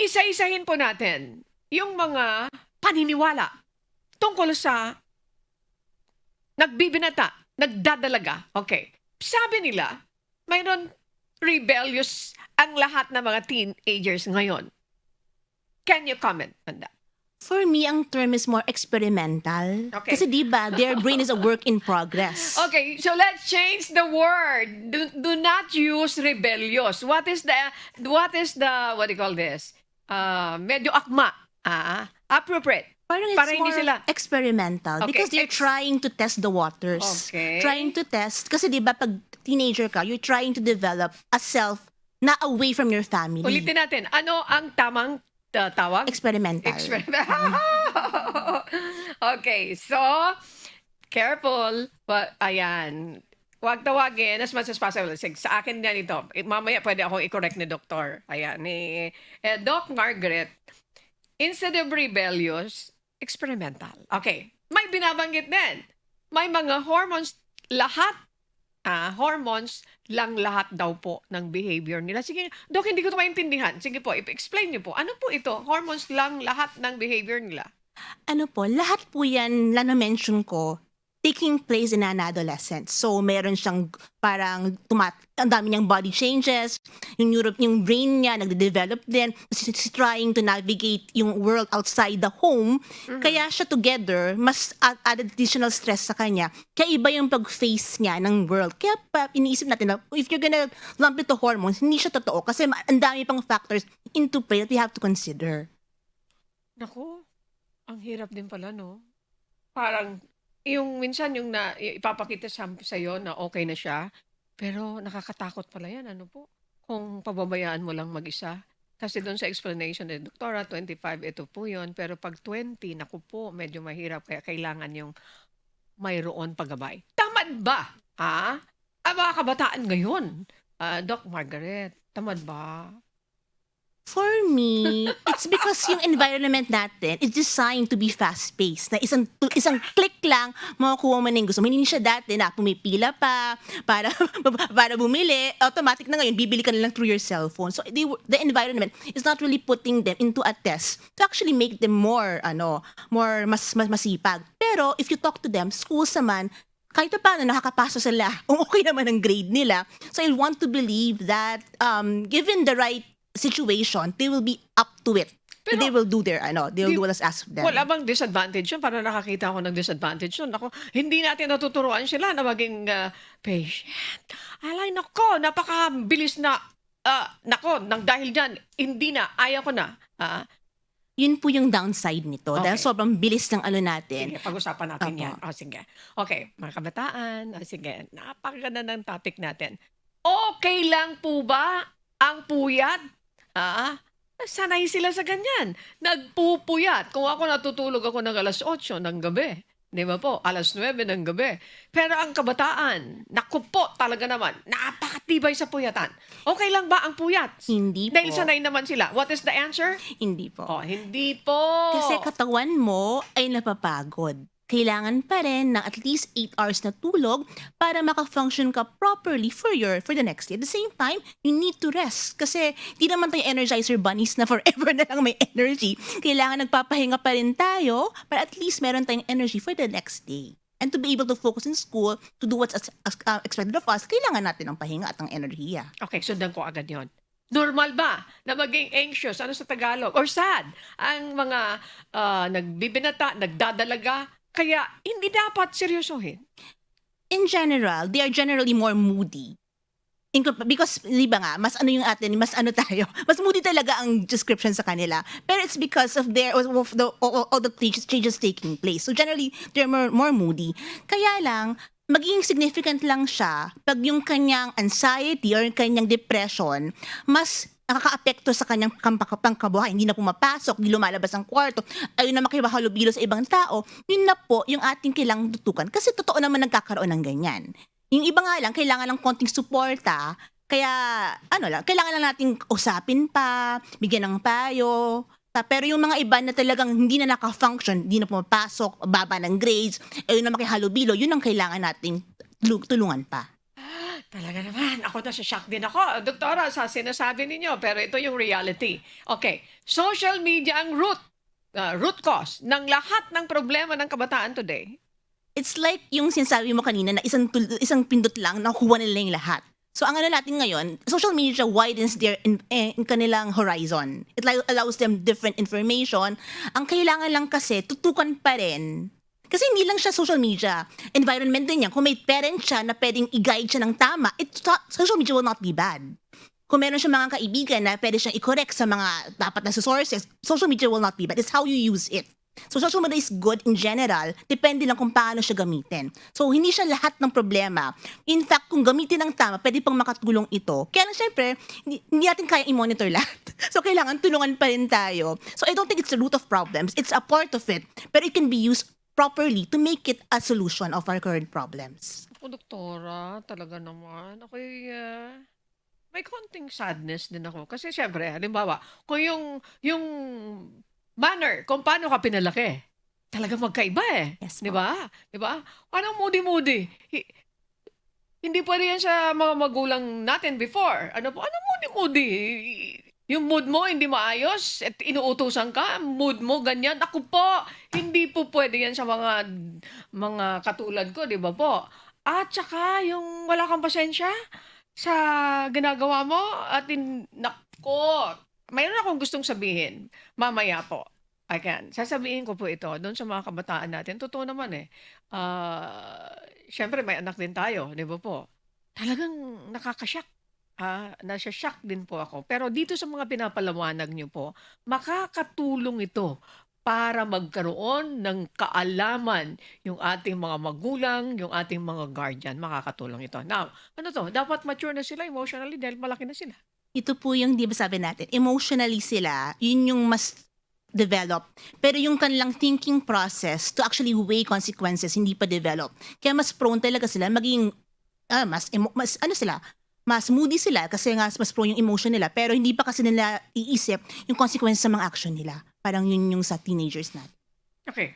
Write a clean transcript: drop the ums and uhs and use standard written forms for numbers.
Iisa-isahin po natin yung mga paniniwala tungkol sa nagbibinata, nagdadalaga. Okay. Sabi nila, mayroon rebellious ang lahat ng mga teenagers ngayon. Can you comment on that? For me, ang term is more experimental. Okay. Kasi diba, their brain is a work in progress. Okay, so let's change the word. Do not use rebellious. What is the what do you call this? Medyo akma. Appropriate. Parang it's Para hindi more sila. experimental Okay, because they're trying to test the waters. Okay. Trying to test. Kasi diba, pag teenager ka, you're trying to develop a self na away from your family. Ulitin natin. Ano ang tamang tawag? Experimental. Okay, so careful. Ayan. Huwag tawagin as much as possible. Sa akin yan ito. Mamaya pwede akong i-correct ni Doktor. Ayan. Doc Margaret, instead of rebellious, experimental. Okay. May binabanggit din. May mga hormones, lahat hormones lang lahat daw po ng behavior nila. Sige, Dok, hindi ko ito maintindihan. Sige po, explain niyo po. Ano po ito? Hormones lang lahat ng behavior nila? Ano po, lahat po yan na na-mention ko, taking place in an adolescent. So, meron siyang parang ang dami niyang body changes, yung brain niya nagde-develop din, she's trying to navigate yung world outside the home. Kaya siya together, mas added additional stress sa kanya. Kaya iba yung pag-face niya ng world. Kaya iniisip natin na if you're gonna lump it to hormones, hindi siya totoo kasi ang dami pang factors into play that we have to consider. Naku, ang hirap din pala, no? Parang, yung minsan yung ipapakita sa'yo na okay na siya, pero nakakatakot pala yan, ano po? Kung pababayaan mo lang mag-isa. Kasi doon sa explanation ni Doktora, 25, ito po yun. Pero pag 20, naku po, medyo mahirap. Kaya kailangan yung mayroon paggabay. Tamad ba? Ang mga kabataan ngayon, Doc Margaret, tamad ba? For me, it's because yung environment natin is designed to be fast-paced. Na isang click lang, makukuha mo na yung gusto mo. Hindi siya dati na pumipila pa para bumili. Automatic na ngayon, bibili ka na lang through your cellphone. So the environment is not really putting them into a test to actually make them more mas masipag. Pero if you talk to them, schools naman, kahit pa paano nakakapasa sila, okay naman ang grade nila. So I want to believe that given the right situation, they will be up to it. Pero, they will do they will do as asked of them. Wala bang disadvantage yun? Parang nakakita ako ng disadvantage yun. Ako, hindi natin natuturuan sila na maging patient. Alay, nako, napakabilis na, dahil dyan, hindi na, ayaw ko na. Yun po yung downside nito. Okay. Dahil sobrang bilis ng natin. Sige, pag-usapan natin Opo. yan. Sige. Okay, mga kabataan. Sige, napakaganda ng topic natin. Okay lang po ba ang puyat? Sanay sila sa ganyan. Nagpupuyat. Kung ako natutulog ako ng alas 8 ng gabi. Di ba po? Alas 9 ng gabi. Pero ang kabataan, naku po talaga naman, napakatibay sa puyatan. Okay lang ba ang puyat? Hindi po. Dahil sanay naman sila. What is the answer? Hindi po. Hindi po. Kasi katawan mo ay napapagod. Kailangan pa rin ng at least 8 hours na tulog para maka-function ka properly for the next day. At the same time, you need to rest. Kasi di naman tayo energizer bunnies na forever na lang may energy. Kailangan nagpapahinga pa rin tayo para at least meron tayong energy for the next day. And to be able to focus in school, to do what's expected of us, kailangan natin ng pahinga at ng enerhiya. Okay, sundan ko agad yon. Normal ba na maging anxious, ano sa Tagalog, or sad, ang mga nagbibinata, nagdadalaga, kaya hindi dapat seryosohin? In general, they are generally more moody. Because, di ba nga, mas yung atin, mas tayo, mas moody talaga ang description sa kanila. Pero it's because of all the changes taking place. So generally, they're more moody. Kaya lang, magiging significant lang siya pag yung kanyang anxiety or yung kanyang depression, mas nakaka-apekto sa kanyang pangkabuhay. Hindi na pumapasok, hindi lumalabas ang kwarto, ayun na makihalubilo sa ibang tao, yun na po yung ating kailangang tutukan. Kasi totoo naman nagkakaroon ng ganyan. Yung iba nga lang, kailangan ng konting suporta, kaya kailangan lang nating usapin pa, bigyan ng payo. Pero yung mga iba na talagang hindi na naka-function, hindi na pumapasok, baba ng grades, ayun na makihalubilo, yun ang kailangan nating tulungan pa. Talaga naman, ako nasa-shock din ako. Doktora, sa sinasabi ninyo, pero ito yung reality. Okay, social media ang root cause ng lahat ng problema ng kabataan today. It's like yung sinasabi mo kanina na isang pindot lang nakuha nila yung lahat. So ang ano natin ngayon, social media widens their in kanilang horizon. It allows them different information. Ang kailangan lang kasi tutukan pa rin. Kasi hindi lang siya social media. Environment din yan. Kung may parent siya na pwedeng i-guide siya ng tama, social media will not be bad. Kung meron siya mga kaibigan na pwede siyang i-correct sa mga dapat na sources, social media will not be bad. It's how you use it. So social media is good in general, depende lang kung paano siya gamitin. So hindi siya lahat ng problema. In fact, kung gamitin ng tama, pwede pang makatulong ito. Kaya lang syempre, hindi natin kaya i-monitor lahat. So kailangan tulungan pa rin tayo. So I don't think it's the root of problems. It's a part of it. But it can be used properly to make it a solution of our current problems. Ako, doktora, talaga naman. Ako'y may konting sadness din ako. Kasi syempre, halimbawa, kung yung manner, kung paano ka pinalaki, talaga magkaiba eh. Yes, Di po. ba? Di ba? Anong moody-moody? Hindi pwede yan sa mga magulang natin before. Anong moody-moody? Yung mood mo hindi maayos at inuutusan ka, mood mo ganyan. Ako po, hindi po pwede yan sa mga katulad ko, di ba po? At saka yung wala kang pasensya sa ginagawa mo at nako, mayroon akong gustong sabihin mamaya po. Ayan, sasabihin ko po ito doon sa mga kabataan natin. Totoo naman eh. Siyempre may anak din tayo, di ba po? Talagang nakakashock. Nasya-shock din po ako. Pero dito sa mga pinapalawanag niyo po, makakatulong ito para magkaroon ng kaalaman yung ating mga magulang, yung ating mga guardian. Makakatulong ito. Now, ano to? Dapat mature na sila emotionally dahil malaki na sila. Ito po yung, di ba sabi natin, emotionally sila, yun yung mas develop. Pero yung kanilang thinking process to actually weigh consequences, hindi pa develop. Kaya mas prone talaga sila maging, mas moody sila kasi nga mas prone yung emotion nila. Pero hindi pa kasi nila iisip yung consequences sa mga action nila. Parang yun yung sa teenagers natin. Okay.